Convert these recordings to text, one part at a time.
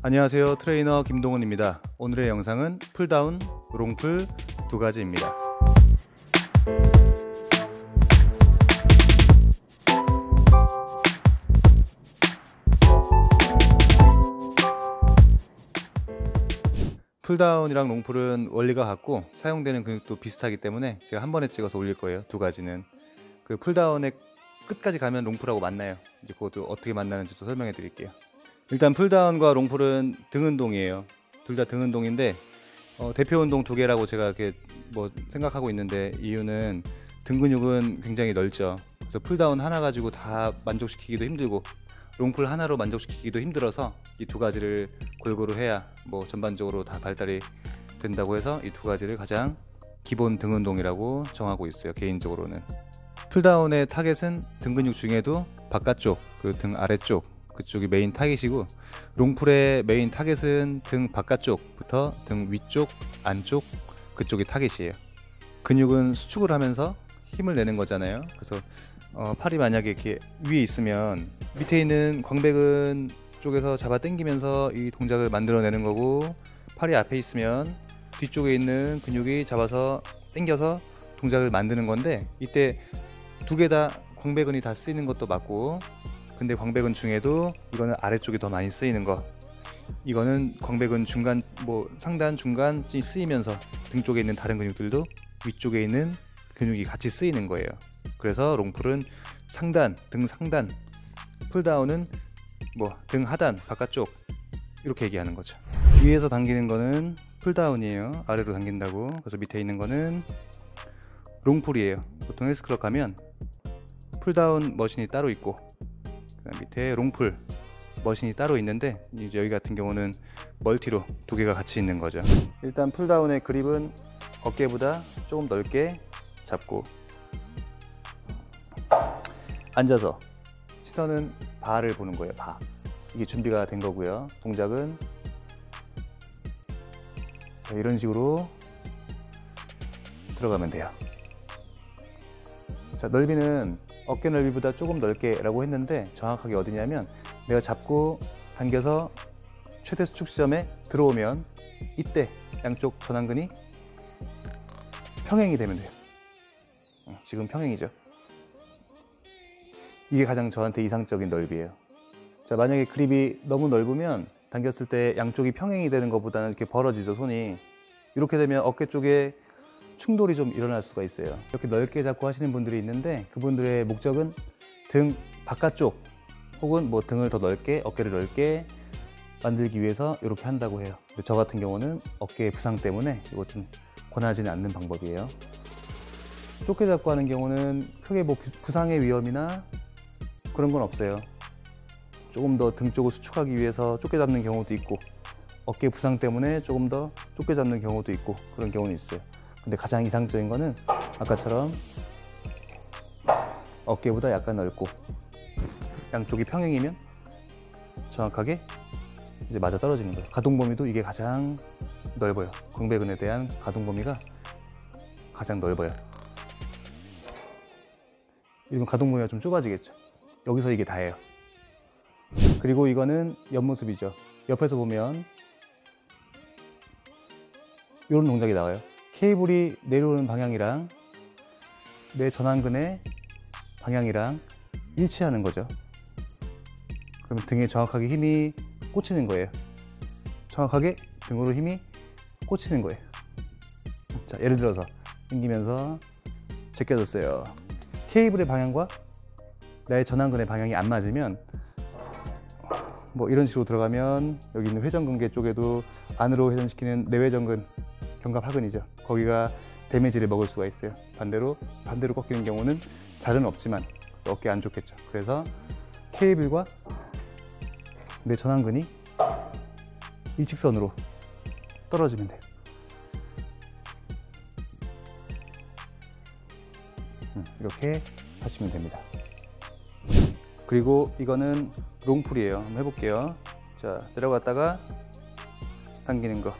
안녕하세요, 트레이너 김동훈입니다. 오늘의 영상은 풀다운, 롱풀 두 가지입니다. 풀다운이랑 롱풀은 원리가 같고 사용되는 근육도 비슷하기 때문에 제가 한 번에 찍어서 올릴 거예요. 두 가지는. 그 풀다운의 끝까지 가면 롱풀하고 만나요. 이제 그것도 어떻게 만나는지 또 설명해 드릴게요. 일단 풀다운과 롱풀은 등 운동이에요. 둘 다 등 운동인데 대표 운동 두 개라고 제가 이렇게 생각하고 있는데, 이유는 등 근육은 굉장히 넓죠. 그래서 풀다운 하나 가지고 다 만족시키기도 힘들고 롱풀 하나로 만족시키기도 힘들어서 이 두 가지를 골고루 해야 전반적으로 다 발달이 된다고 해서 이 두 가지를 가장 기본 등 운동이라고 정하고 있어요, 개인적으로는. 풀다운의 타겟은 등 근육 중에도 바깥쪽, 그 등 아래쪽 그쪽이 메인 타겟이고, 롱풀의 메인 타겟은 등 바깥쪽부터 등 위쪽, 안쪽 그쪽이 타겟이에요. 근육은 수축을 하면서 힘을 내는 거잖아요. 그래서 팔이 만약에 이렇게 위에 있으면 밑에 있는 광배근 쪽에서 잡아 당기면서 이 동작을 만들어내는 거고, 팔이 앞에 있으면 뒤쪽에 있는 근육이 잡아서 당겨서 동작을 만드는 건데, 이때 두 개 다 광배근이 다 쓰이는 것도 맞고, 근데 광배근 중에도 이거는 아래쪽이 더 많이 쓰이는 거, 이거는 광배근 중간, 상단, 중간쯤 쓰이면서 등 쪽에 있는 다른 근육들도 위쪽에 있는 근육이 같이 쓰이는 거예요. 그래서 롱풀은 상단, 등 상단, 풀다운은 등 하단, 바깥쪽 이렇게 얘기하는 거죠. 위에서 당기는 거는 풀다운이에요. 아래로 당긴다고. 그래서 밑에 있는 거는 롱풀이에요. 보통 헬스클럽 가면 풀다운 머신이 따로 있고 밑에 롱풀 머신이 따로 있는데, 이제 여기 같은 경우는 멀티로 두 개가 같이 있는 거죠. 일단 풀다운의 그립은 어깨보다 조금 넓게 잡고 앉아서 시선은 바를 보는 거예요. 바. 이게 준비가 된 거고요. 동작은 자, 이런 식으로 들어가면 돼요. 자, 넓이는 어깨 넓이보다 조금 넓게 라고 했는데, 정확하게 어디냐면 내가 잡고 당겨서 최대 수축 지점에 들어오면 이때 양쪽 전완근이 평행이 되면 돼요. 지금 평행이죠. 이게 가장 저한테 이상적인 넓이에요. 자, 만약에 그립이 너무 넓으면 당겼을 때 양쪽이 평행이 되는 것보다는 이렇게 벌어지죠, 손이. 이렇게 되면 어깨 쪽에 충돌이 좀 일어날 수가 있어요. 이렇게 넓게 잡고 하시는 분들이 있는데, 그분들의 목적은 등 바깥쪽 혹은 등을 더 넓게, 어깨를 넓게 만들기 위해서 이렇게 한다고 해요. 근데 저 같은 경우는 어깨 부상 때문에 이거 좀 권하지는 않는 방법이에요. 좁게 잡고 하는 경우는 크게 부상의 위험이나 그런 건 없어요. 조금 더 등 쪽을 수축하기 위해서 좁게 잡는 경우도 있고, 어깨 부상 때문에 조금 더 좁게 잡는 경우도 있고, 그런 경우는 있어요. 근데 가장 이상적인 거는 아까처럼 어깨보다 약간 넓고 양쪽이 평행이면 정확하게 이제 맞아 떨어지는 거예요. 가동 범위도 이게 가장 넓어요. 광배근에 대한 가동 범위가 가장 넓어요. 이러면 가동 범위가 좀 좁아지겠죠. 여기서 이게 다예요. 그리고 이거는 옆모습이죠. 옆에서 보면 이런 동작이 나와요. 케이블이 내려오는 방향이랑 내 전완근의 방향이랑 일치하는 거죠. 그러면 등에 정확하게 힘이 꽂히는 거예요. 정확하게 등으로 힘이 꽂히는 거예요. 자, 예를 들어서 당기면서 제껴졌어요. 케이블의 방향과 나의 전완근의 방향이 안 맞으면 이런 식으로 들어가면 여기 있는 회전근개 쪽에도 안으로 회전시키는 내회전근, 견갑하근이죠. 거기가 데미지를 먹을 수가 있어요. 반대로 꺾이는 경우는 잘은 없지만 어깨 안 좋겠죠. 그래서 케이블과 내 전완근이 일직선으로 떨어지면 돼요. 이렇게 하시면 됩니다. 그리고 이거는 롱풀이에요. 한번 해볼게요. 자, 내려갔다가 당기는 거,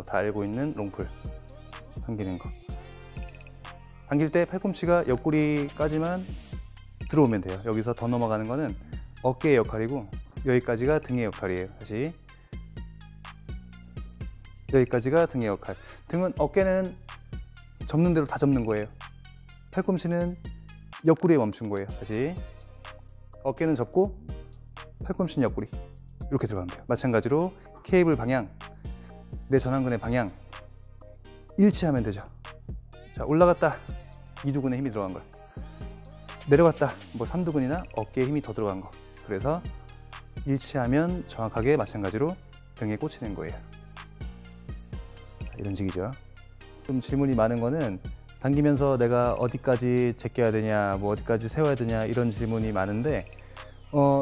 다 알고 있는 롱풀 당기는 거. 당길 때 팔꿈치가 옆구리까지만 들어오면 돼요. 여기서 더 넘어가는 거는 어깨의 역할이고 여기까지가 등의 역할이에요. 다시 여기까지가 등의 역할. 등은 어깨는 접는 대로 다 접는 거예요. 팔꿈치는 옆구리에 멈춘 거예요. 다시 어깨는 접고 팔꿈치는 옆구리, 이렇게 들어가면 돼요. 마찬가지로 케이블 방향, 내 전완근의 방향 일치하면 되죠. 자, 올라갔다, 이두근에 힘이 들어간 거예요. 내려갔다, 뭐 삼두근이나 어깨에 힘이 더 들어간 거. 그래서 일치하면 정확하게 마찬가지로 등에 꽂히는 거예요. 이런 식이죠. 좀 질문이 많은 거는 당기면서 내가 어디까지 제껴야 되냐, 뭐 어디까지 세워야 되냐, 이런 질문이 많은데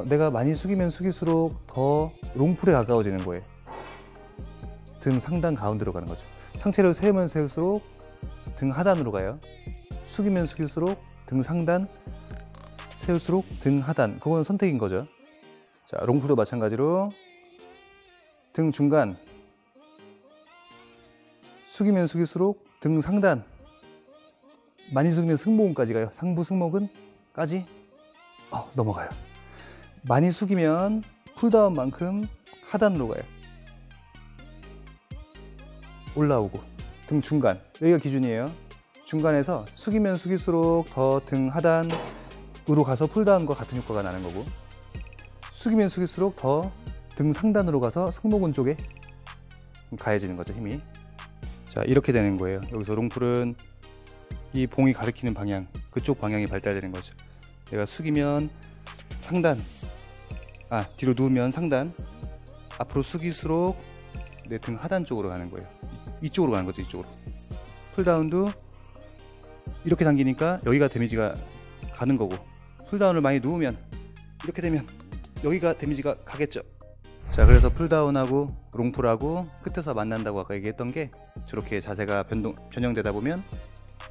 내가 많이 숙이면 숙일수록 더 롱풀에 가까워지는 거예요. 등 상단 가운데로 가는 거죠. 상체를 세우면 세울수록 등 하단으로 가요. 숙이면 숙일수록 등 상단, 세울수록 등 하단. 그건 선택인 거죠. 자, 롱풀도 마찬가지로 등 중간, 숙이면 숙일수록 등 상단, 많이 숙이면 승모근까지 가요. 상부 승모근까지 넘어가요. 많이 숙이면 풀다운만큼 하단으로 가요. 올라오고 등 중간, 여기가 기준이에요. 중간에서 숙이면 숙일수록 더 등 하단으로 가서 풀다운과 같은 효과가 나는 거고, 숙이면 숙일수록 더 등 상단으로 가서 승모근 쪽에 가해지는 거죠, 힘이. 자, 이렇게 되는 거예요. 여기서 롱풀은 이 봉이 가리키는 방향, 그쪽 방향이 발달되는 거죠. 내가 숙이면 상단, 뒤로 누우면 상단, 앞으로 숙일수록 내 등 하단 쪽으로 가는 거예요. 이쪽으로 가는 거죠, 이쪽으로. 풀다운도 이렇게 당기니까 여기가 데미지가 가는 거고, 풀다운을 많이 누우면 이렇게 되면 여기가 데미지가 가겠죠. 자, 그래서 풀다운하고 롱풀하고 끝에서 만난다고 아까 얘기했던 게, 저렇게 자세가 변형되다 보면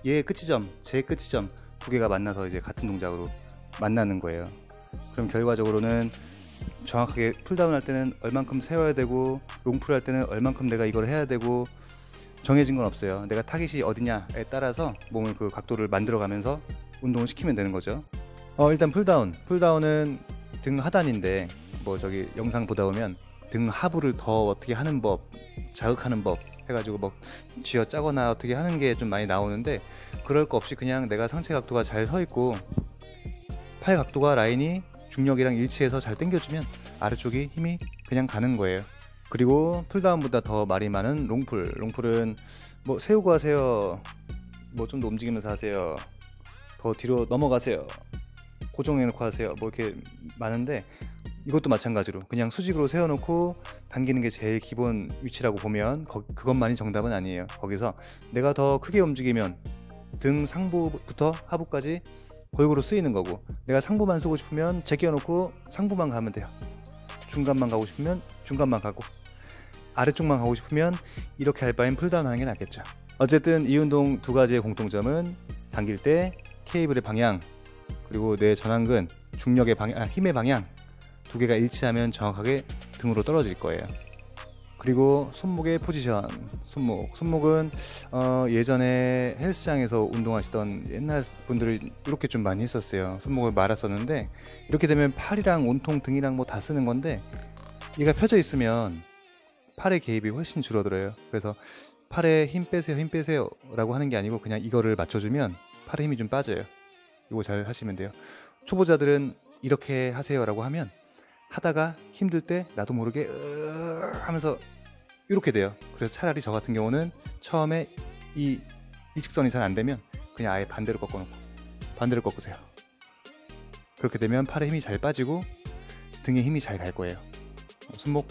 얘의 끝지점, 제 끝지점 두 개가 만나서 이제 같은 동작으로 만나는 거예요. 그럼 결과적으로는 정확하게 풀다운 할 때는 얼만큼 세워야 되고, 롱풀 할 때는 얼만큼 내가 이걸 해야 되고, 정해진 건 없어요. 내가 타깃이 어디냐에 따라서 몸을 그 각도를 만들어 가면서 운동을 시키면 되는 거죠. 일단 풀다운은 등 하단인데, 뭐 저기 영상 보다 보면 등 하부를 더 어떻게 하는 법, 자극하는 법 해가지고 뭐 쥐어 짜거나 어떻게 하는 게 좀 많이 나오는데, 그럴 거 없이 그냥 내가 상체 각도가 잘 서 있고 팔 각도가 라인이 중력이랑 일치해서 잘 당겨주면 아래쪽이 힘이 그냥 가는 거예요. 그리고 풀다운보다 더 말이 많은 롱풀은 뭐 세우고 하세요, 뭐 좀 더 움직이면서 하세요, 더 뒤로 넘어가세요, 고정해놓고 하세요, 뭐 이렇게 많은데, 이것도 마찬가지로 그냥 수직으로 세워놓고 당기는 게 제일 기본 위치라고 보면 그것만이 정답은 아니에요. 거기서 내가 더 크게 움직이면 등 상부부터 하부까지 골고루 쓰이는 거고, 내가 상부만 쓰고 싶으면 제껴놓고 상부만 가면 돼요. 중간만 가고 싶으면 중간만 가고, 아래쪽만 가고 싶으면 이렇게 할 바엔 풀다운 하는 게 낫겠죠. 어쨌든 이 운동 두 가지의 공통점은 당길 때 케이블의 방향, 그리고 내 전완근, 중력의 방향, 힘의 방향 두 개가 일치하면 정확하게 등으로 떨어질 거예요. 그리고 손목의 포지션, 손목은 예전에 헬스장에서 운동하시던 옛날 분들이 이렇게 좀 많이 했었어요. 손목을 말았었는데, 이렇게 되면 팔이랑 온통 등이랑 뭐 다 쓰는 건데, 얘가 펴져 있으면 팔의 개입이 훨씬 줄어들어요. 그래서 팔에 힘 빼세요 라고 하는 게 아니고, 그냥 이거를 맞춰주면 팔에 힘이 좀 빠져요. 이거 잘 하시면 돼요. 초보자들은 이렇게 하세요 라고 하면 하다가 힘들 때 나도 모르게 하면서 이렇게 돼요. 그래서 차라리 저 같은 경우는 처음에 이 일직선이 잘 안 되면 그냥 아예 반대로 꺾어놓고 반대로 꺾으세요. 그렇게 되면 팔에 힘이 잘 빠지고 등에 힘이 잘 갈 거예요. 손목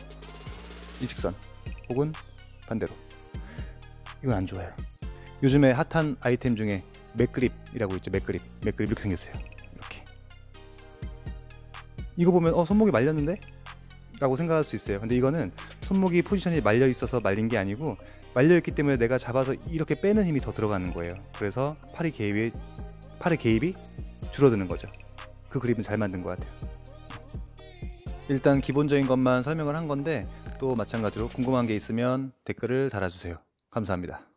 일직선 혹은 반대로. 이건 안 좋아요. 요즘에 핫한 아이템 중에 맥그립이라고 있죠. 맥그립 이렇게 생겼어요. 이렇게. 이거 보면 손목이 말렸는데? 라고 생각할 수 있어요. 근데 이거는 손목이 포지션이 말려 있어서 말린 게 아니고, 말려 있기 때문에 내가 잡아서 이렇게 빼는 힘이 더 들어가는 거예요. 그래서 팔의 개입이 줄어드는 거죠. 그 그립은 잘 만든 것 같아요. 일단 기본적인 것만 설명을 한 건데, 또 마찬가지로 궁금한 게 있으면 댓글을 달아주세요. 감사합니다.